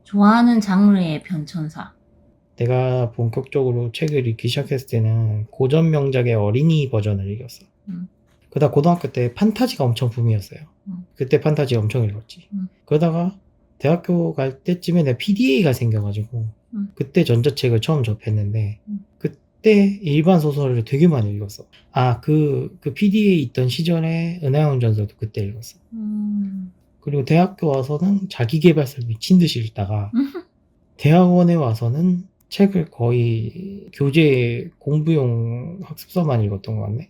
좋아하는 장르의 변천사. 내가 본격적으로 책을 읽기 시작했을 때는 고전 명작의 어린이 버전을 읽었어. 그러다 고등학교 때 판타지가 엄청 붐이었어요. 그때 판타지 엄청 읽었지. 그러다가 대학교 갈 때쯤에 내 PDA가 생겨가지고 그때 전자책을 처음 접했는데 그때 일반 소설을 되게 많이 읽었어. 그 PDA 있던 시절에 은하영전설도 그때 읽었어. 그리고 대학교 와서는 자기계발서를 미친 듯이 읽다가 대학원에 와서는 책을 거의 교재 공부용 학습서만 읽었던 것 같네.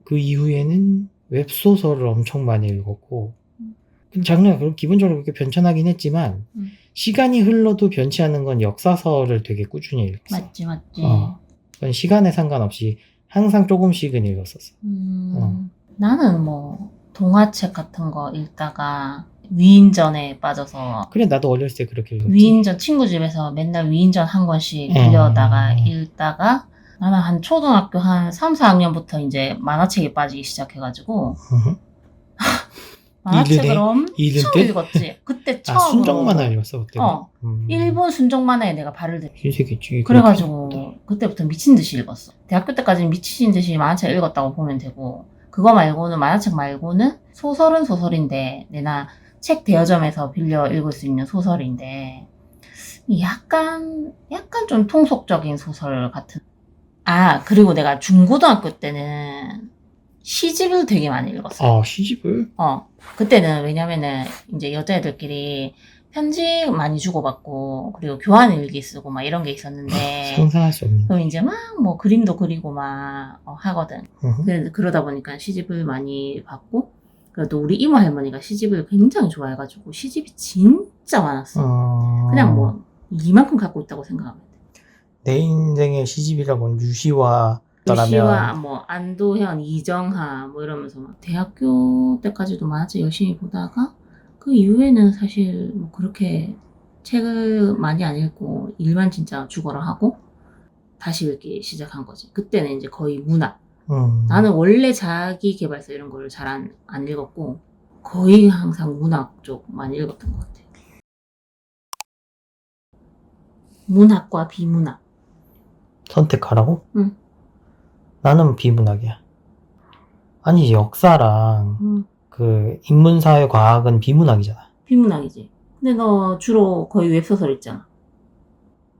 그 이후에는 웹소설을 엄청 많이 읽었고, 장르가 기본적으로 그렇게 변천하긴 했지만, 시간이 흘러도 변치 않는 건 역사서를 되게 꾸준히 읽었어. 맞지. 그건 시간에 상관없이 항상 조금씩은 읽었었어. 나는 뭐 동화책 같은 거 읽다가 위인전에 빠져서 그래, 나도 어렸을 때 그렇게 읽었지. 위인전 친구 집에서 맨날 위인전 한 권씩 빌려다가 읽다가 나는 한 초등학교 한 3, 4학년부터 이제 만화책에 빠지기 시작해가지고 만화책을 엄청 읽었지. 그때 처음으로. 순정 만화 읽었어 그때. 일본 순정 만화에 내가 발을 들였지. 흰색이지. 그래가지고 그때부터 미친 듯이 읽었어. 대학교 때까지는 미친 듯이 만화책 읽었다고 보면 되고, 그거 말고는 만화책 말고는 소설은 소설인데 내나 책 대여점에서 빌려 읽을 수 있는 소설인데 약간 좀 통속적인 소설 같은. 그리고 내가 중고등학교 때는 시집을 되게 많이 읽었어. 시집을? 그때는 왜냐면은 이제 여자애들끼리 편지 많이 주고받고 그리고 교환 일기 쓰고 막 이런 게 있었는데 상상할 수 없는. 그럼 이제 막 뭐 그림도 그리고 막 하거든. 그러다 보니까 시집을 많이 받고, 그래도 우리 이모 할머니가 시집을 굉장히 좋아해가지고 시집이 진짜 많았어. 그냥 뭐 이만큼 갖고 있다고 생각하면 돼. 내 인생의 시집이라고는 유시와 뭐 안도현, 이정하 뭐 이러면서 막 대학교 때까지도 만화책 열심히 보다가 그 이후에는 사실 뭐 그렇게 책을 많이 안 읽고 일만 진짜 죽어라 하고 다시 읽기 시작한 거지. 그때는 이제 거의 문학. 나는 원래 자기 개발서 이런 거를 잘 안 읽었고 거의 항상 문학 쪽 많이 읽었던 것 같아. 문학과 비문학. 선택하라고? 응. 나는 비문학이야. 아니 역사랑 그 인문사회 과학은 비문학이잖아. 비문학이지. 근데 너 주로 거의 웹소설 읽잖아.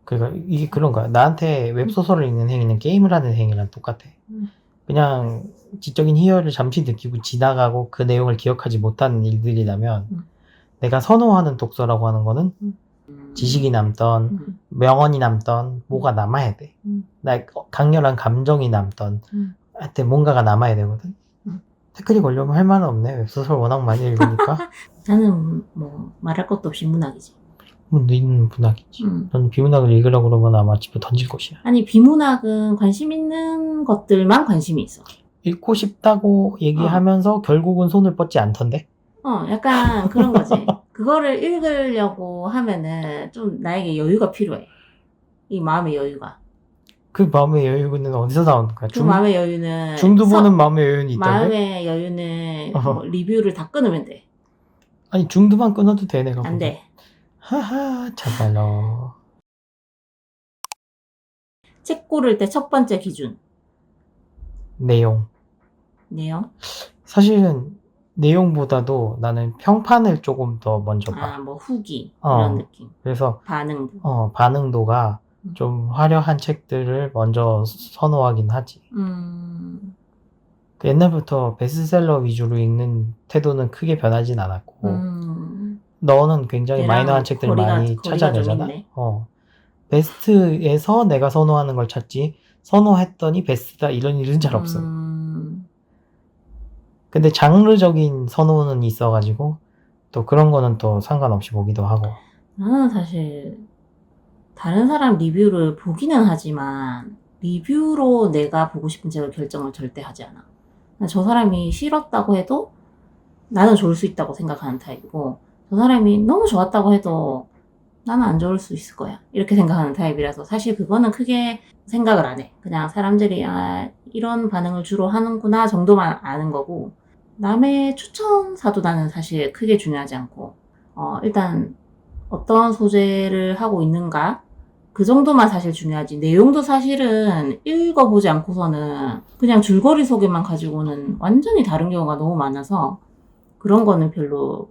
그러니까 이게 그런 거야. 나한테 웹소설을 읽는 행위는 게임을 하는 행위랑 똑같아. 그냥 지적인 희열을 잠시 느끼고 지나가고 그 내용을 기억하지 못하는 일들이라면 내가 선호하는 독서라고 하는 거는 지식이 남던 명언이 남던 뭐가 남아야 돼. 나 강렬한 감정이 남던 하여튼 뭔가가 남아야 되거든. 태클이 걸려면 할 말은 없네. 웹소설 워낙 많이 읽으니까. 나는 뭐 말할 것도 없이 문학이지. 너는 문학이지. 넌 비문학을 읽으려고 그러면 아마 집에 던질 것이야. 아니 비문학은 관심 있는 것들만 관심이 있어. 읽고 싶다고 얘기하면서 결국은 손을 뻗지 않던데? 약간 그런 거지. 그거를 읽으려고 하면은 좀 나에게 여유가 필요해. 이 마음의 여유가. 그 마음의 여유는 어디서 나오는 거야? 그 마음의 여유는 중두보는 마음의 여유는 있던데? 마음의 여유는 뭐 리뷰를 다 끊으면 돼. 아니 중두만 끊어도 돼 내가. 안 돼. 하하 참말로. 책 고를 때 첫 번째 기준. 내용. 사실은 내용보다도 나는 평판을 조금 더 먼저 봐. 뭐 후기 이런 느낌. 그래서 반응도. 반응도가 좀 화려한 책들을 먼저 선호하긴 하지. 옛날부터 베스트셀러 위주로 읽는 태도는 크게 변하진 않았고 너는 굉장히 마이너한 책들 많이 찾아내잖아. 베스트에서 내가 선호하는 걸 찾지 선호했더니 베스트다 이런 일은 잘 없어. 근데 장르적인 선호는 있어가지고 또 그런 거는 또 상관없이 보기도 하고. 나는 사실 다른 사람 리뷰를 보기는 하지만 리뷰로 내가 보고 싶은 책을 결정을 절대 하지 않아. 저 사람이 싫었다고 해도 나는 좋을 수 있다고 생각하는 타입이고, 저 사람이 너무 좋았다고 해도 나는 안 좋을 수 있을 거야 이렇게 생각하는 타입이라서 사실 그거는 크게 생각을 안 해. 그냥 사람들이 이런 반응을 주로 하는구나 정도만 아는 거고, 남의 추천사도 나는 사실 크게 중요하지 않고 일단 어떤 소재를 하고 있는가? 그 정도만 사실 중요하지. 내용도 사실은 읽어보지 않고서는 그냥 줄거리 소개만 가지고는 완전히 다른 경우가 너무 많아서 그런 거는 별로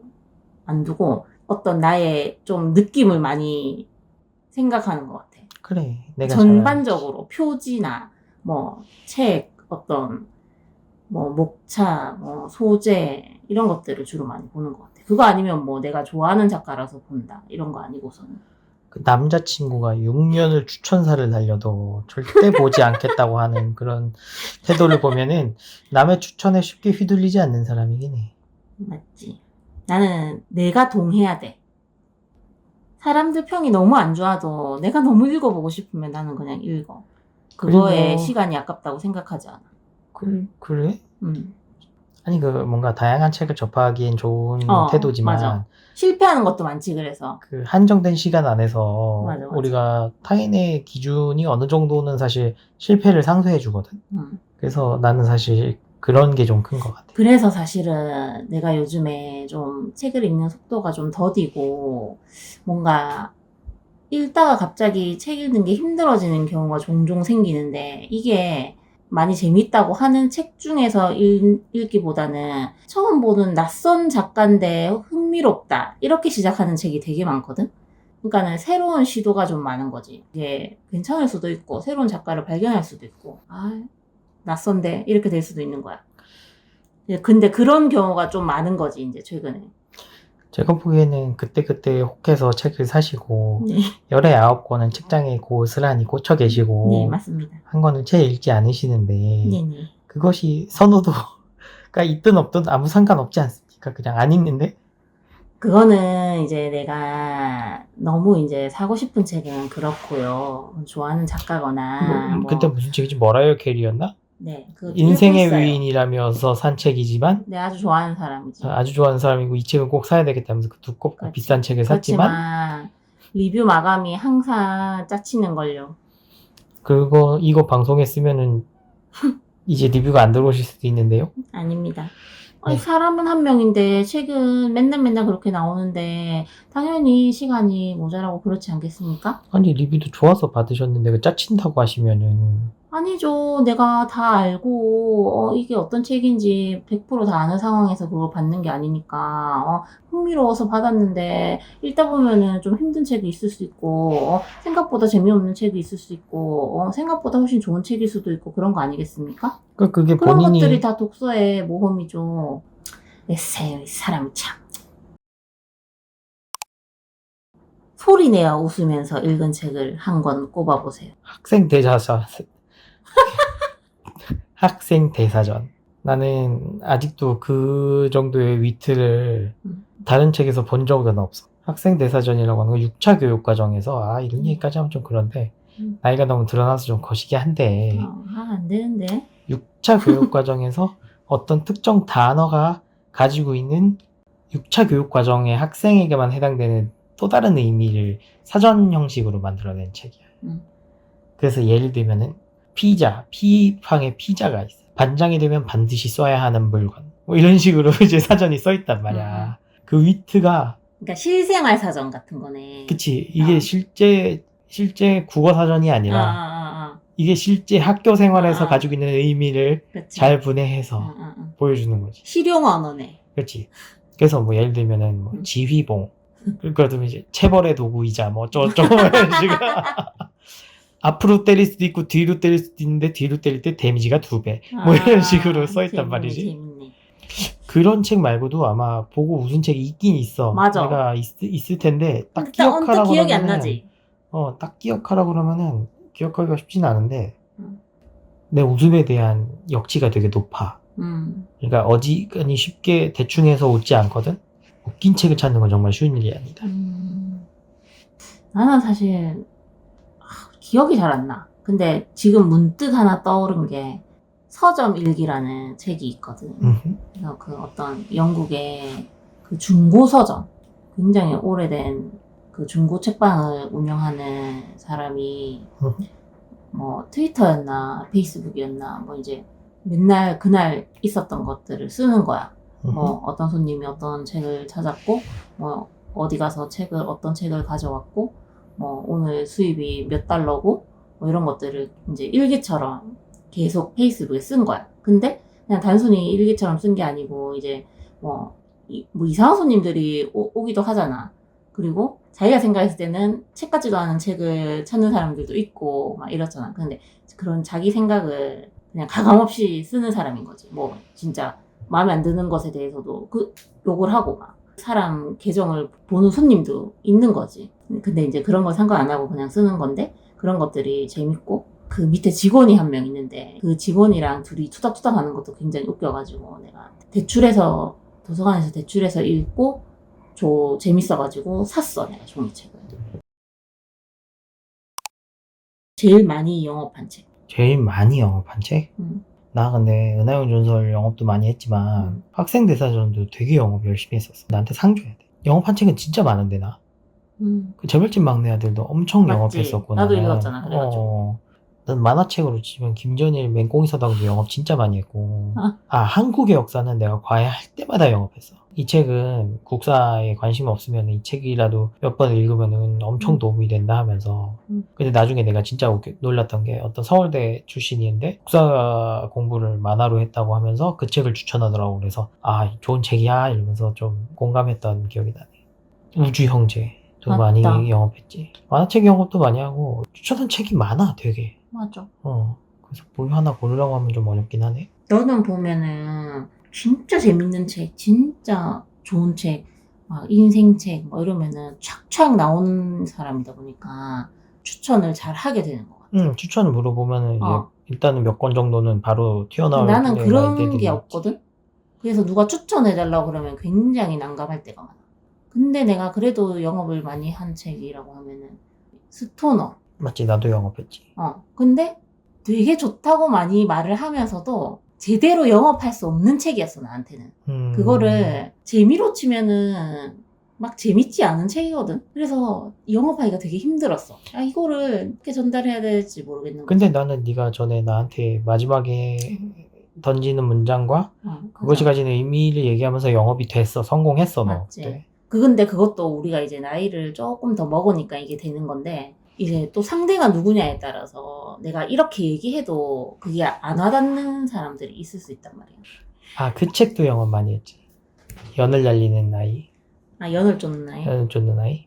안 두고 어떤 나의 좀 느낌을 많이 생각하는 것 같아. 그래, 내가 전반적으로 표지나 뭐 책, 어떤 뭐 목차, 뭐 소재 이런 것들을 주로 많이 보는 것 같아. 그거 아니면 뭐 내가 좋아하는 작가라서 본다 이런 거 아니고서는. 그 남자친구가 6년을 추천사를 날려도 절대 보지 않겠다고 하는 그런 태도를 보면은 남의 추천에 쉽게 휘둘리지 않는 사람이긴 해. 맞지. 나는 내가 동해야 돼. 사람들 평이 너무 안 좋아도 내가 너무 읽어보고 싶으면 나는 그냥 읽어. 그거에 그리고 시간이 아깝다고 생각하지 않아. 그래? 음. 아니 그 뭔가 다양한 책을 접하기엔 좋은 태도지만 맞아. 실패하는 것도 많지 그래서. 그 한정된 시간 안에서 맞아. 우리가 타인의 기준이 어느 정도는 사실 실패를 상쇄해 주거든. 그래서 나는 사실 그런 게 좀 큰 것 같아. 그래서 사실은 내가 요즘에 좀 책을 읽는 속도가 좀 더디고 뭔가 읽다가 갑자기 책 읽는 게 힘들어지는 경우가 종종 생기는데 이게 많이 재밌다고 하는 책 중에서 읽기보다는 처음 보는 낯선 작가인데 흥미롭다 이렇게 시작하는 책이 되게 많거든. 그러니까는 새로운 시도가 좀 많은 거지. 이게 괜찮을 수도 있고 새로운 작가를 발견할 수도 있고 낯선데 이렇게 될 수도 있는 거야. 근데 그런 경우가 좀 많은 거지 이제 최근에. 제가 보기에는 그때그때 혹해서 책을 사시고 네. 19권은 책장에 고스란히 꽂혀 계시고 네, 맞습니다. 한 권을 채 읽지 않으시는데 네네. 그것이 선호도가 있든 없든 아무 상관없지 않습니까? 그냥 안 읽는데? 그거는 이제 내가 너무 이제 사고 싶은 책은 그렇고요. 좋아하는 작가거나 그때 무슨 책이지? 머라이어 캐리였나? 네, 그거 인생의 읽고 있어요. 위인이라면서 산 책이지만 네, 아주 좋아하는 사람이지. 아주 좋아하는 사람이고 이 책은 꼭 사야 되겠다면서 그 두껍고 그렇지. 비싼 책을 샀지만 그렇지만 리뷰 마감이 항상 짜치는 걸요. 그거 이거 방송에 쓰면은 이제 리뷰가 안 들어오실 수도 있는데요. 아닙니다. 네. 사람은 한 명인데 책은 맨날 그렇게 나오는데 당연히 시간이 모자라고 그렇지 않겠습니까? 아니 리뷰도 좋아서 받으셨는데 그 짜친다고 하시면은 아니죠. 내가 다 알고 이게 어떤 책인지 100% 다 아는 상황에서 그걸 받는 게 아니니까 흥미로워서 받았는데 읽다 보면은 좀 힘든 책이 있을 수 있고 생각보다 재미없는 책이 있을 수 있고 생각보다 훨씬 좋은 책일 수도 있고 그런 거 아니겠습니까? 그게 그런 본인이 것들이 다 독서의 모험이죠. 에세이 이 사람이 참. 소리 내어 웃으면서 읽은 책을 한 권 꼽아보세요. 학생 대사전 학생 대사전 나는 아직도 그 정도의 위트를 다른 책에서 본 적은 없어. 학생 대사전이라고 하는 거 6차 교육과정에서 이런 얘기까지 하면 좀 그런데 나이가 너무 드러나서 좀 거시기 한데 안 되는데 6차 교육과정에서 어떤 특정 단어가 가지고 있는 6차 교육과정의 학생에게만 해당되는 또 다른 의미를 사전 형식으로 만들어낸 책이야. 그래서 예를 들면은 피팡의 피자가 있어. 반장이 되면 반드시 써야 하는 물건. 뭐 이런 식으로 이제 사전이 써있단 말이야. 그 위트가. 그러니까 실생활 사전 같은 거네. 그치. 이게 실제 국어 사전이 아니라 이게 실제 학교 생활에서 가지고 있는 의미를 그치. 잘 분해해서 보여주는 거지. 실용 언어네. 그렇지. 그래서 뭐 예를 들면은 뭐 지휘봉. 그러면 이제 체벌의 도구이자 뭐 어쩌고저쩌고 이런 식으로. 앞으로 때릴 수도 있고 뒤로 때릴 수도 있는데 뒤로 때릴 때 데미지가 2배 뭐 이런 식으로 써있단 말이지. 재밌네. 그런 책 말고도 아마 보고 웃은 책이 있긴 있어. 맞아. 내가 있을 텐데 딱 기억하라고 기억하라고 기억이 그러면은 안 나지. 딱 기억하라고 그러면은 기억하기가 쉽진 않은데 내 웃음에 대한 역치가 되게 높아. 그러니까 어지간히 쉽게 대충 해서 웃지 않거든. 웃긴 책을 찾는 건 정말 쉬운 일이 아니다. 나는 사실 기억이 잘 안 나. 근데 지금 문득 하나 떠오른 게 서점 일기라는 책이 있거든. 그래서 그 어떤 영국의 그 중고 서점, 굉장히 오래된 그 중고 책방을 운영하는 사람이 뭐 트위터였나 페이스북이었나 뭐 이제 맨날 그날 있었던 것들을 쓰는 거야. 뭐 어떤 손님이 어떤 책을 찾았고 뭐 어디 가서 어떤 책을 가져왔고, 뭐 오늘 수입이 몇 달러고, 뭐 이런 것들을 이제 일기처럼 계속 페이스북에 쓴 거야. 근데 그냥 단순히 일기처럼 쓴 게 아니고 이제 뭐 이상한 손님들이 오기도 하잖아. 그리고 자기가 생각했을 때는 책 같지도 않은 책을 찾는 사람들도 있고 막 이렇잖아. 근데 그런 자기 생각을 그냥 가감없이 쓰는 사람인 거지. 뭐 진짜 마음에 안 드는 것에 대해서도 욕을 하고 막 사람 계정을 보는 손님도 있는 거지. 근데 이제 그런 거 상관 안 하고 그냥 쓰는 건데 그런 것들이 재밌고 그 밑에 직원이 한 명 있는데 그 직원이랑 둘이 투닥투닥 하는 것도 굉장히 웃겨가지고 내가 도서관에서 대출해서 읽고 재밌어가지고 샀어 내가 종이책을. 제일 많이 영업한 책. 제일 많이 영업한 책? 나 근데 은하영 전설 영업도 많이 했지만 학생 대사전도 되게 영업 열심히 했었어. 나한테 상 줘야 돼. 영업한 책은 진짜 많은데 나. 그 재벌집 막내 아들도 엄청 맞지? 영업했었고 나도 나는. 읽었잖아 그래가지고. 난 만화책으로 치면 김전일 맹꽁이서당도 영업 진짜 많이 했고 한국의 역사는 내가 과외할 때마다 영업했어. 이 책은 국사에 관심 없으면 이 책이라도 몇 번 읽으면 엄청 도움이 된다 하면서 근데 나중에 내가 진짜 놀랐던 게 어떤 서울대 출신인데 국사 공부를 만화로 했다고 하면서 그 책을 추천하더라고. 그래서 좋은 책이야 이러면서 좀 공감했던 기억이 나네. 우주형제도 많이 영업했지. 만화책 영업도 많이 하고 추천한 책이 많아 되게. 맞아. 그래서 뭘 하나 고르라고 하면 좀 어렵긴 하네. 너는 보면은 진짜 재밌는 책, 진짜 좋은 책, 막 인생책 뭐 이러면은 촥촥 나오는 사람이다 보니까 추천을 잘 하게 되는 것 같아. 추천을 물어보면은 이제 일단은 몇 권 정도는 바로 튀어나올 나는 그런 게 나이대들이 없거든? 그래서 누가 추천해달라고 그러면 굉장히 난감할 때가 많아. 근데 내가 그래도 영업을 많이 한 책이라고 하면은 스토너. 맞지, 나도 영업했지. 근데 되게 좋다고 많이 말을 하면서도 제대로 영업할 수 없는 책이었어, 나한테는. 그거를 재미로 치면은 막 재밌지 않은 책이거든? 그래서 영업하기가 되게 힘들었어. 이거를 어떻게 전달해야 될지 모르겠는 거야. 근데 나는 네가 전에 나한테 마지막에 던지는 문장과 그것이 가지는 의미를 얘기하면서 영업이 됐어. 성공했어, 너. 맞지. 그때. 근데 그것도 우리가 이제 나이를 조금 더 먹으니까 이게 되는 건데 이제 또 상대가 누구냐에 따라서 내가 이렇게 얘기해도 그게 안 와닿는 사람들이 있을 수 있단 말이야. 그 책도 영업 많이 했지. 연을 날리는 나이. 연을 쫓는 나이? 연을 쫓는 나이.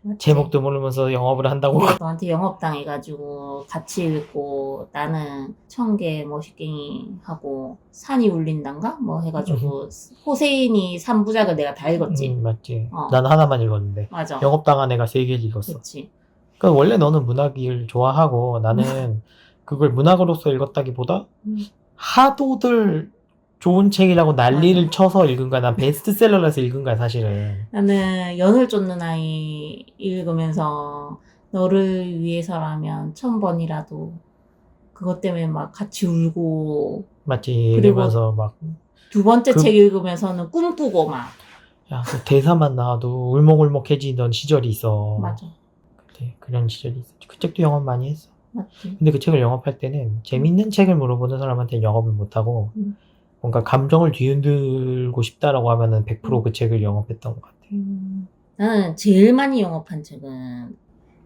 맞지? 제목도 모르면서 영업을 한다고. 너한테 영업당해가지고 같이 읽고 나는 청개 멋있갱이 하고 산이 울린단가? 뭐 해가지고 호세인이 3부작을 내가 다 읽었지. 맞지. 난 하나만 읽었는데. 맞아. 영업당한 애가 3개를 읽었어. 그치. 그러니까 원래 너는 문학을 좋아하고 나는 그걸 문학으로서 읽었다기보다 하도들 좋은 책이라고 난리를 쳐서 읽은 거야. 난 베스트셀러라서 읽은 거야 사실은. 나는 연을 쫓는 아이 읽으면서 너를 위해서라면 1000번이라도 그것 때문에 막 같이 울고 맞지. 그리고 읽으면서 막 두 번째 책 읽으면서는 꿈꾸고 막 그 대사만 나와도 울먹울먹해지던 시절이 있어. 맞아. 그때 그런 시절이 있었지. 그 책도 영업 많이 했어. 맞지. 근데 그 책을 영업할 때는 재밌는 책을 물어보는 사람한테는 영업을 못하고 뭔가 감정을 뒤흔들고 싶다라고 하면은 100% 그 책을 영업했던 것 같아. 나는 제일 많이 영업한 책은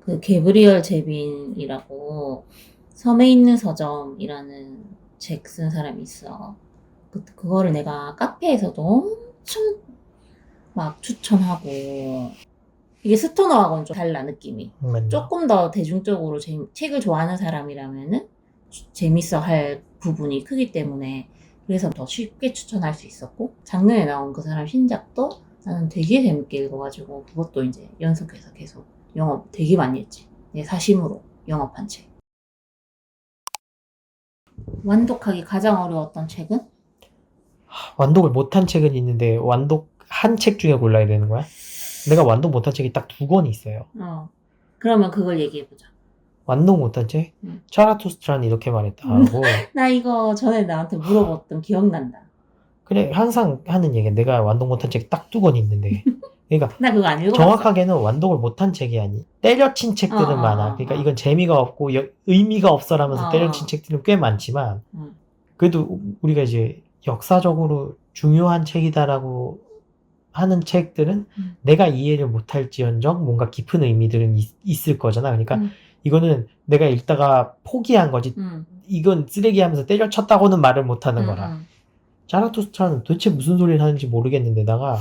그 게브리얼 제빈이라고 섬에 있는 서점이라는 책 쓴 사람이 있어. 그거를 내가 카페에서도 엄청 막 추천하고 이게 스토너하고는 좀 달라 느낌이. 조금 더 대중적으로 책을 좋아하는 사람이라면은 재밌어 할 부분이 크기 때문에 그래서 더 쉽게 추천할 수 있었고 작년에 나온 그 사람 신작도 나는 되게 재밌게 읽어가지고 그것도 이제 연속해서 계속 영업 되게 많이 했지. 내 사심으로 영업한 책. 완독하기 가장 어려웠던 책은? 완독을 못한 책은 있는데 완독한 책 중에 골라야 되는 거야? 내가 완독 못한 책이 딱 2권 있어요. 그러면 그걸 얘기해보자. 완독 못한 책? 차라투스트라는 이렇게 말했다고. 나 이거 전에 나한테 물어봤던 기억난다. 그래, 항상 하는 얘기야. 내가 완독 못한 책이 딱 2권 있는데. 그러니까 나 그거 안 읽어봤어. 정확하게는 완독을 못한 책이 아니. 때려친 책들은 많아. 그러니까 이건 재미가 없고 의미가 없어라면서 때려친 책들은 꽤 많지만 그래도 우리가 이제 역사적으로 중요한 책이다라고 하는 책들은 내가 이해를 못할지언정 뭔가 깊은 의미들은 있을 거잖아. 그러니까 이거는 내가 읽다가 포기한 거지. 이건 쓰레기 하면서 때려쳤다고는 말을 못하는 거라. 자라투스트라는 도대체 무슨 소리를 하는지 모르겠는데다가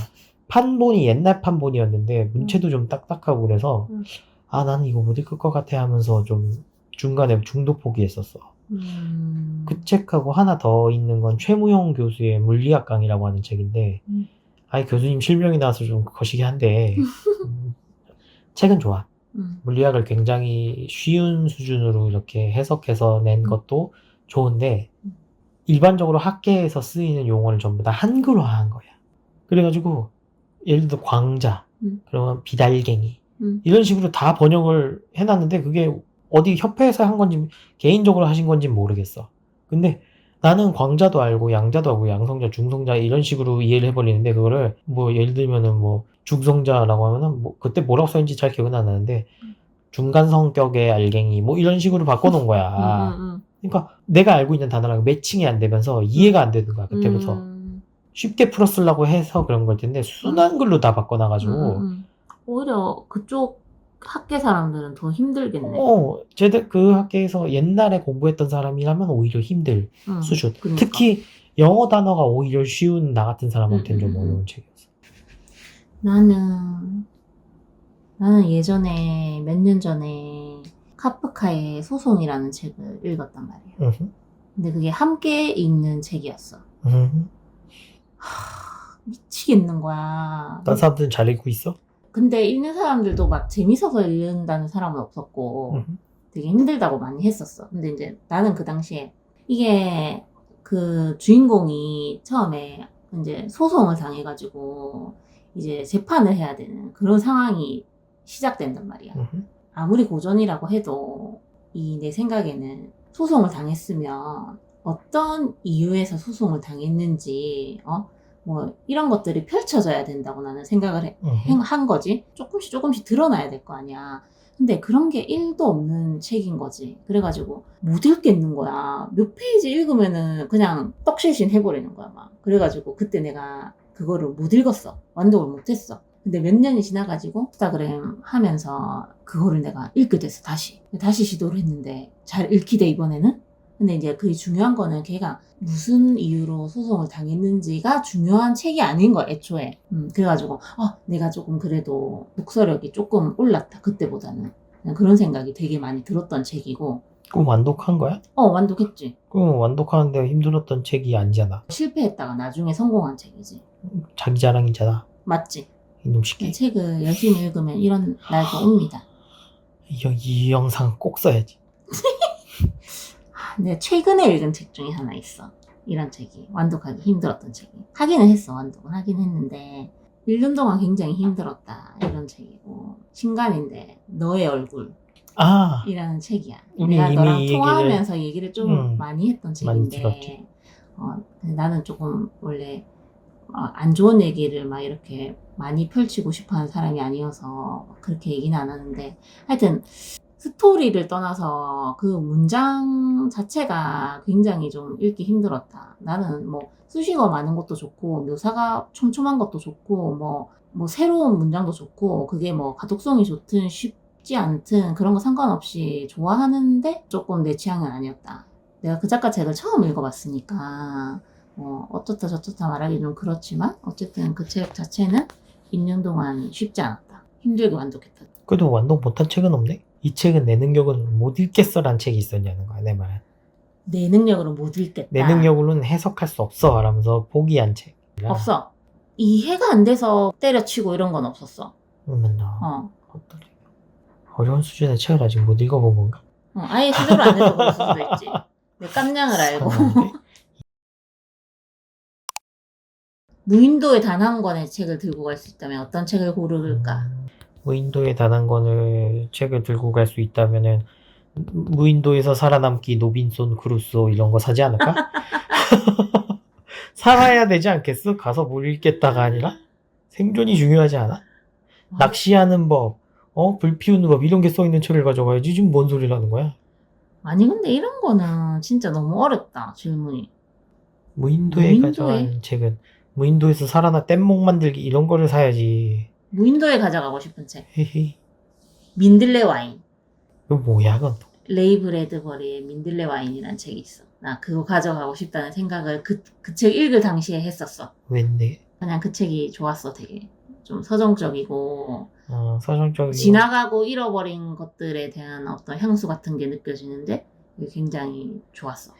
판본이 옛날 판본이었는데 문체도 좀 딱딱하고 그래서 아 나는 이거 못 읽을 것 같아 하면서 좀 중간에 중도 포기했었어. 그 책하고 하나 더 있는 건 최무용 교수의 물리학 강의라고 하는 책인데 아이 교수님 실명이 나와서 좀 거시기 한데 책은 좋아. 물리학을 굉장히 쉬운 수준으로 이렇게 해석해서 낸 것도 좋은데 일반적으로 학계에서 쓰이는 용어를 전부 다 한글화한 거야. 그래가지고 예를 들어 광자, 그러면 비달갱이 이런 식으로 다 번역을 해놨는데 그게 어디 협회에서 한 건지 개인적으로 하신 건지 모르겠어. 근데 나는 광자도 알고 양자도 알고 양성자, 중성자 이런 식으로 이해를 해버리는데 그거를 뭐 예를 들면은 뭐 중성자라고 하면은 뭐 그때 뭐라고 써있는지 잘 기억은 안 나는데 중간 성격의 알갱이 뭐 이런 식으로 바꿔놓은 거야. 그러니까 내가 알고 있는 단어랑 매칭이 안 되면서 이해가 안 되는 거야 그때부터. 쉽게 풀어쓰려고 해서 그런 걸 텐데 순한글로 다 바꿔놔가지고 오히려 그쪽 학계 사람들은 더 힘들겠네. 쟤들 그 학계에서 옛날에 공부했던 사람이라면 오히려 힘들 수준. 그러니까. 특히 영어 단어가 오히려 쉬운 나 같은 사람한테는 좀 어려운 책이었어. 나는 예전에 몇 년 전에 카프카의 소송이라는 책을 읽었단 말이야. 근데 그게 함께 읽는 책이었어. 미치겠는 거야. 딴 사람들은 잘 읽고 있어? 근데 읽는 사람들도 막 재밌어서 읽는다는 사람은 없었고 되게 힘들다고 많이 했었어. 근데 이제 나는 그 당시에 이게 그 주인공이 처음에 이제 소송을 당해가지고 이제 재판을 해야 되는 그런 상황이 시작된단 말이야. 아무리 고전이라고 해도 내 생각에는 소송을 당했으면 어떤 이유에서 소송을 당했는지 뭐 이런 것들이 펼쳐져야 된다고 나는 생각을 한 거지. 조금씩 드러나야 될 거 아니야. 근데 그런 게 1도 없는 책인 거지. 그래가지고 못 읽겠는 거야. 몇 페이지 읽으면은 그냥 떡실신 해버리는 거야 막. 그래가지고 그때 내가 그거를 못 읽었어. 완독을 못했어. 근데 몇 년이 지나가지고 인스타그램 하면서 그거를 내가 읽게 됐어. 다시 시도를 했는데 잘 읽히대 이번에는. 근데 이제 그게 중요한 거는 걔가 무슨 이유로 소송을 당했는지가 중요한 책이 아닌 거야, 애초에. 그래가지고, 내가 조금 그래도 독서력이 조금 올랐다, 그때보다는. 그런 생각이 되게 많이 들었던 책이고. 그럼 완독한 거야? 완독했지. 그럼 완독하는데 힘들었던 책이 아니잖아. 실패했다가 나중에 성공한 책이지. 자기 자랑이잖아. 맞지? 이놈 시끼. 책을 열심히 읽으면 이런 날도 옵니다. 이 영상 꼭 써야지. 내가 최근에 읽은 책 중에 하나 있어. 이런 책이. 완독하기 힘들었던 책이. 하기는 했어. 완독을 하긴 했는데 1년 동안 굉장히 힘들었다. 이런 책이고. 신간인데 너의 얼굴. 이라는 책이야. 내가 너랑 통화하면서 얘기를 좀 많이 했던 책인데 나는 조금 원래 안 좋은 얘기를 막 이렇게 많이 펼치고 싶어하는 사람이 아니어서 그렇게 얘기는 안 하는데 하여튼 스토리를 떠나서 그 문장 자체가 굉장히 좀 읽기 힘들었다. 나는 뭐 수식어 많은 것도 좋고 묘사가 촘촘한 것도 좋고 뭐 새로운 문장도 좋고 그게 뭐 가독성이 좋든 쉽지 않든 그런 거 상관없이 좋아하는데 조금 내 취향은 아니었다. 내가 그 작가 책을 처음 읽어봤으니까 어떻다 저떻다 말하기 좀 그렇지만 어쨌든 그 책 자체는 2년 동안 쉽지 않았다. 힘들게 완독했다. 그래도 완독 못한 책은 없네? 이 책은 내 능력은 못 읽겠어라는 책이 있었냐는 거야, 내 말은. 내 능력으로 못 읽겠다. 내 능력으로는 해석할 수 없어 라면서 포기한 책. 없어. 이해가 안 돼서 때려치고 이런 건 없었어. 그러면 어려운 수준의 책을 아직 못 읽어본 건가? 아예 시도를 안 해서 그럴 수도 있지. 내 깜냥을 알고. 무인도의 단 한 권의 책을 들고 갈 수 있다면 어떤 책을 고를까? 무인도의 단 한 권의 책을 들고 갈 수 있다면은 무인도에서 살아남기 노빈손 크루소 이런 거 사지 않을까? 살아야 되지 않겠어? 가서 뭘 읽겠다가 아니라? 생존이 중요하지 않아? 낚시하는 법, 불 피우는 법 이런 게 써있는 책을 가져가야지. 지금 뭔 소리를 하는 거야? 아니 근데 이런 거는 진짜 너무 어렵다 질문이. 무인도에 가져간 책은 무인도에서 살아나 뗏목 만들기 이런 거를 사야지. 무인도에 가져가고 싶은 책. 헤헤. 민들레 와인. 이거 뭐야, 그건 또. 레이 브래드버리의 민들레 와인이라는 책이 있어. 나 그거 가져가고 싶다는 생각을 그 책 읽을 당시에 했었어. 왠데? 그냥 그 책이 좋았어, 되게. 좀 서정적이고, 서정적이고. 지나가고 잃어버린 것들에 대한 어떤 향수 같은 게 느껴지는데, 이게 굉장히 좋았어.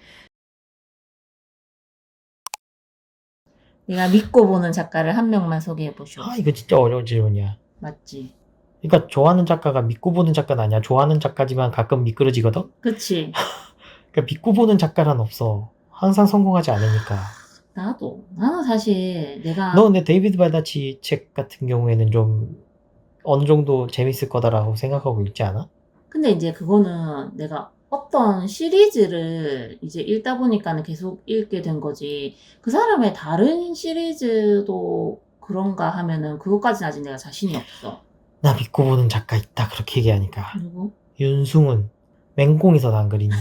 내가 믿고 보는 작가를 한 명만 소개해보쇼. 이거 진짜 어려운 질문이야. 맞지? 그러니까 좋아하는 작가가 믿고 보는 작가는 아니야. 좋아하는 작가지만 가끔 미끄러지거든? 그치? 그러니까 믿고 보는 작가란 없어. 항상 성공하지 않으니까. 나는 사실 내가 너 근데 데이비드 발다치 책 같은 경우에는 좀 어느 정도 재밌을 거다라고 생각하고 읽지 않아? 근데 이제 그거는 내가 어떤 시리즈를 이제 읽다 보니까는 계속 읽게 된 거지. 그 사람의 다른 시리즈도 그런가 하면은 그것까지는 아직 내가 자신이 없어. 나 믿고 보는 작가 있다 그렇게 얘기하니까. 누구? 윤승훈. 맹꽁이 서당 그리니.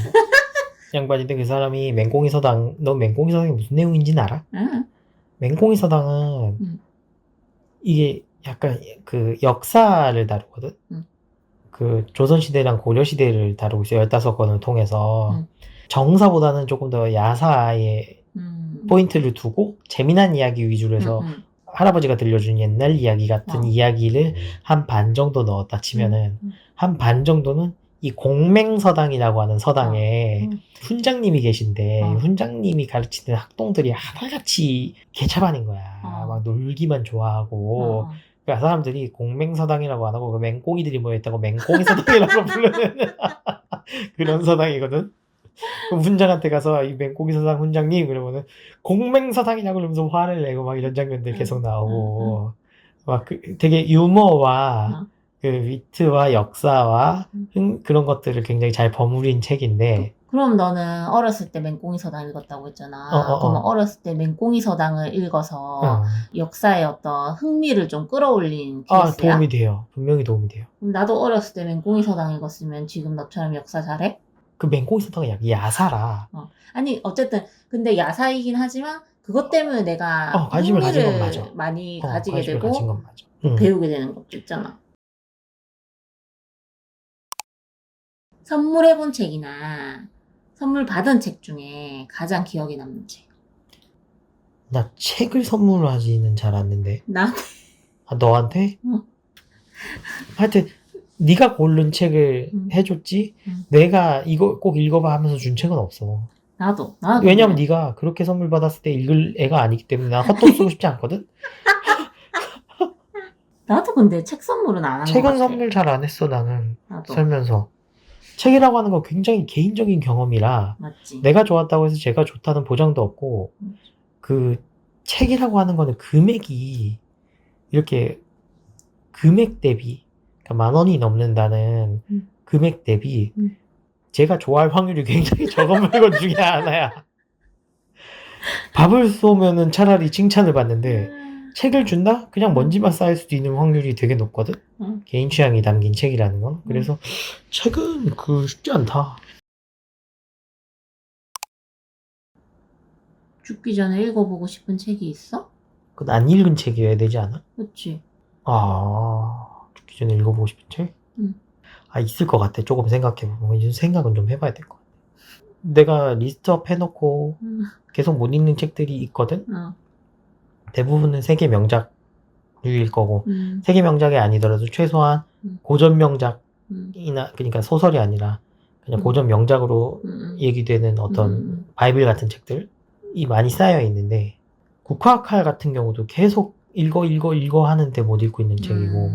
양반인데 그 사람이 맹꽁이 서당, 너 맹꽁이 서당이 무슨 내용인지는 알아? 응. 맹꽁이 서당은 응. 이게 약간 그 역사를 다루거든? 응. 그 조선시대랑 고려시대를 다루고 있어요. 15권을 통해서. 응. 정사보다는 조금 더 야사에 음. 포인트를 두고 재미난 이야기 위주로 해서 할아버지가 들려준 옛날 이야기 같은 이야기를 한 반 정도 넣었다 치면은 한 반 정도는 이 공맹서당이라고 하는 서당에 훈장님이 계신데 훈장님이 가르치는 학동들이 하나같이 개차반인 거야. 막 놀기만 좋아하고 그러니까 사람들이 공맹서당이라고 안 하고 그 맹꽁이들이 모여있다고 맹꽁이서당이라고 부르는 그런 서당이거든. 그럼 훈장한테 가서 이 맹꽁이 서당 훈장님 그러면은 공맹서당이라고 그러면서 화를 내고 막 이런 장면들 계속 나오고 막 되게 유머와 그 위트와 역사와 그런 것들을 굉장히 잘 버무린 책인데. 그럼 너는 어렸을 때 맹꽁이 서당 읽었다고 했잖아. 그러면 어렸을 때 맹꽁이 서당을 읽어서 역사의 어떤 흥미를 좀 끌어올린 케이스야? 도움이 돼요. 분명히 도움이 돼요. 그럼 나도 어렸을 때 맹꽁이 서당 읽었으면 지금 너처럼 역사 잘해? 그 맹꽁이 서당은 야사라. 아니 어쨌든 근데 야사이긴 하지만 그것 때문에 내가 관심을 가진 건 흥미를 맞아. 많이 가지게 관심을 되고 가진 건 맞아. 배우게 되는 것도 있잖아. 선물해본 책이나 선물 받은 책 중에 가장 기억에 남는 책. 나 책을 선물하지는 잘 않는데. 나한테? 너한테? 하여튼 네가 고른 책을 해줬지. 내가 이거 꼭 읽어봐 하면서 준 책은 없어. 나도. 왜냐면 네가 그렇게 선물 받았을 때 읽을 애가 아니기 때문에 난 헛돈 쓰고 싶지 않거든. 나도 근데 책 선물은 안 한 것 같아. 책은 선물 잘 안 했어 나는. 나도. 살면서. 책이라고 하는 건 굉장히 개인적인 경험이라 맞지. 내가 좋았다고 해서 제가 좋다는 보장도 없고 그 책이라고 하는 거는 금액이 이렇게 금액 대비 그러니까 10,000원이 넘는다는 금액 대비 제가 좋아할 확률이 굉장히 적은 물건 중에 하나야. 밥을 쏘면은 차라리 칭찬을 받는데 책을 준다? 그냥 먼지만 쌓일 수도 있는 확률이 되게 높거든? 개인 취향이 담긴 책이라는 건. 그래서 책은 쉽지 않다. 죽기 전에 읽어보고 싶은 책이 있어? 그건 안 읽은 책이어야 되지 않아? 그치. 죽기 전에 읽어보고 싶은 책? 있을 것 같아. 조금 생각해보면. 이제 생각은 좀 해봐야 될 것 같아. 내가 리스트업 해놓고 계속 못 읽는 책들이 있거든? 대부분은 세계 명작류일 거고 세계 명작이 아니더라도 최소한 고전 명작이나 그러니까 소설이 아니라 그냥 고전 명작으로 얘기되는 어떤 바이블 같은 책들이 많이 쌓여 있는데 국화칼 같은 경우도 계속 읽어 하는데 못 읽고 있는 책이고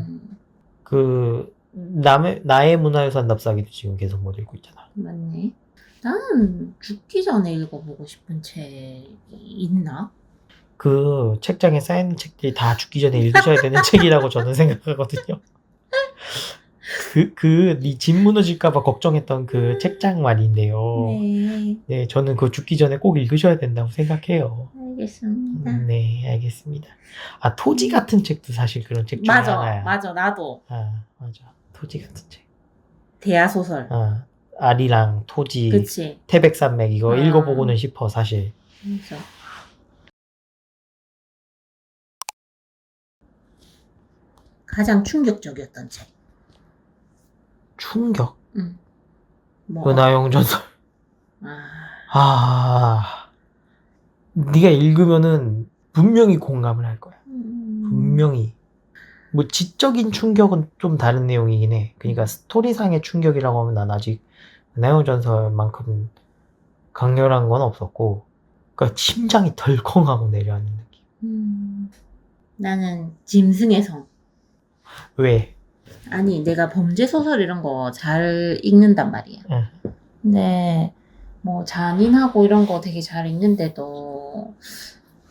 나의 문화유산 납사기도 지금 계속 못 읽고 있잖아. 맞네. 나는 죽기 전에 읽어보고 싶은 책이 있나? 그 책장에 쌓인 책들이 다 죽기 전에 읽으셔야 되는 책이라고 저는 생각하거든요. 네 집 무너질까봐 걱정했던 그 책장 말인데요. 네, 저는 그거 죽기 전에 꼭 읽으셔야 된다고 생각해요. 알겠습니다. 네, 알겠습니다. 토지 같은 책도 사실 그런 책 중에 하나야. 맞아, 나도. 맞아. 토지 같은 책. 대하소설. 아리랑 토지, 그치. 태백산맥 이거 읽어보고는 싶어 사실. 맞아. 가장 충격적이었던 책. 충격. 뭐, 은하영 전설. 아, 네가 읽으면은 분명히 공감을 할 거야. 분명히. 뭐 지적인 충격은 좀 다른 내용이긴 해. 그러니까 스토리상의 충격이라고 하면 난 아직 은하영 전설만큼 강렬한 건 없었고, 그러니까 심장이 덜컹하고 내려앉는 느낌. 나는 짐승의 성. 왜? 아니, 내가 범죄 소설 이런 거 잘 읽는단 말이야. 응. 근데 뭐 잔인하고 이런 거 되게 잘 읽는데도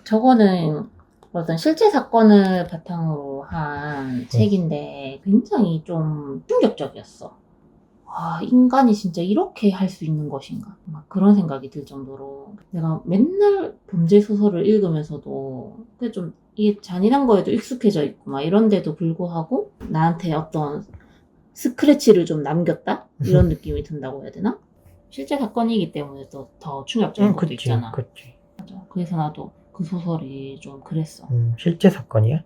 저거는 어떤 실제 사건을 바탕으로 한 책인데 굉장히 좀 충격적이었어. 아, 인간이 진짜 이렇게 할 수 있는 것인가? 막 그런 생각이 들 정도로 내가 맨날 범죄 소설을 읽으면서도 그게 좀 이게 잔인한 거에도 익숙해져 있고 막 이런데도 불구하고 나한테 어떤 스크래치를 좀 남겼다? 이런 느낌이 든다고 해야 되나? 실제 사건이기 때문에 또 더 충격적인 것도 있잖아. 그치. 맞아. 그래서 나도 그 소설이 좀 그랬어. 실제 사건이야?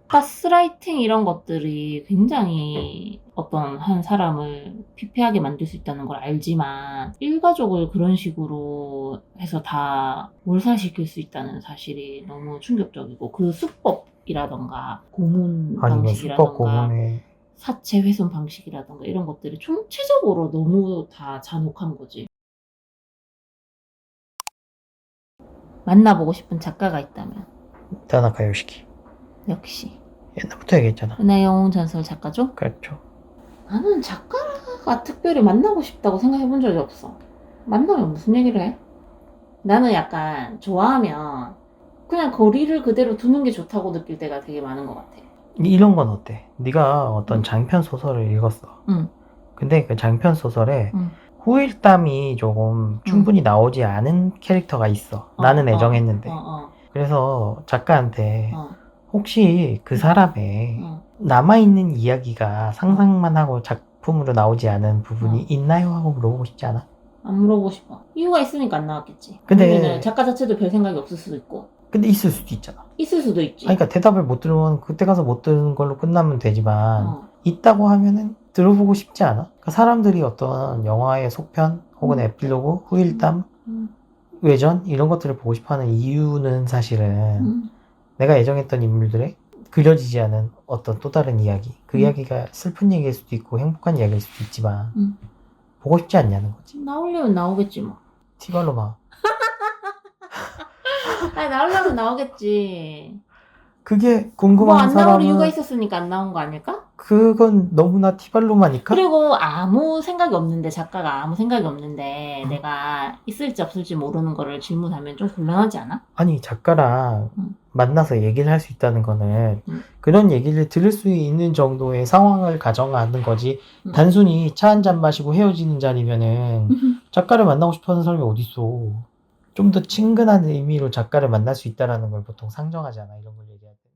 가스라이팅 이런 것들이 굉장히 어떤 한 사람을 피폐하게 만들 수 있다는 걸 알지만 일가족을 그런 식으로 해서 다 몰살시킬 수 있다는 사실이 너무 충격적이고 그 수법이라던가 고문 아니, 뭐 수법 방식이라던가 고문에 사체 훼손 방식이라던가 이런 것들이 총체적으로 너무 다 잔혹한 거지. 만나보고 싶은 작가가 있다면 타나카 요시키. 역시 옛날부터 얘기했잖아. 은하영웅 전설 작가죠? 그렇죠. 나는 작가가 특별히 만나고 싶다고 생각해 본 적이 없어. 만나면 무슨 얘기를 해? 나는 약간 좋아하면 그냥 거리를 그대로 두는 게 좋다고 느낄 때가 되게 많은 것 같아. 이런 건 어때? 네가 어떤 장편 소설을 읽었어. 응. 근데 그 장편 소설에 응. 후일담이 조금 충분히 나오지 않은 캐릭터가 있어. 나는 애정했는데. 그래서 작가한테 혹시 그 사람의 남아있는 이야기가 상상만 하고 작품으로 나오지 않은 부분이 있나요? 하고 물어보고 싶지 않아? 안 물어보고 싶어. 이유가 있으니까 안 나왔겠지. 근데- 아니면은 작가 자체도 별 생각이 없을 수도 있고. 근데 있을 수도 있잖아. 있을 수도 있지. 그러니까 대답을 못 들으면 그때 가서 못 들은 걸로 끝나면 되지만 어. 있다고 하면은 들어보고 싶지 않아? 그러니까 사람들이 어떤 영화의 속편 혹은 에필로그, 후일담, 외전 이런 것들을 보고 싶어하는 이유는 사실은 내가 애정했던 인물들의 그려지지 않은 어떤 또 다른 이야기, 그 이야기가 슬픈 얘기일 수도 있고 행복한 이야기일 수도 있지만 보고 싶지 않냐는 거지. 나오려면 나오겠지 뭐. 티발로마. 아니 나오려면 나오겠지. 그게 뭐 궁금한 안 나올 이유가 사람은 있었으니까 안 나온 거 아닐까? 그건 너무나 티발로마니까? 그리고 아무 생각이 없는데 작가가 아무 생각이 없는데 내가 있을지 없을지 모르는 거를 질문하면 좀 곤란하지 않아? 아니 작가랑 만나서 얘기를 할 수 있다는 거는 응. 그런 얘기를 들을 수 있는 정도의 상황을 가정하는 거지. 단순히 차 한 잔 마시고 헤어지는 자리면은 작가를 만나고 싶어하는 사람이 어딨어. 좀 더 친근한 의미로 작가를 만날 수 있다라는 걸 보통 상정하잖아. 이런 걸 얘기할 때.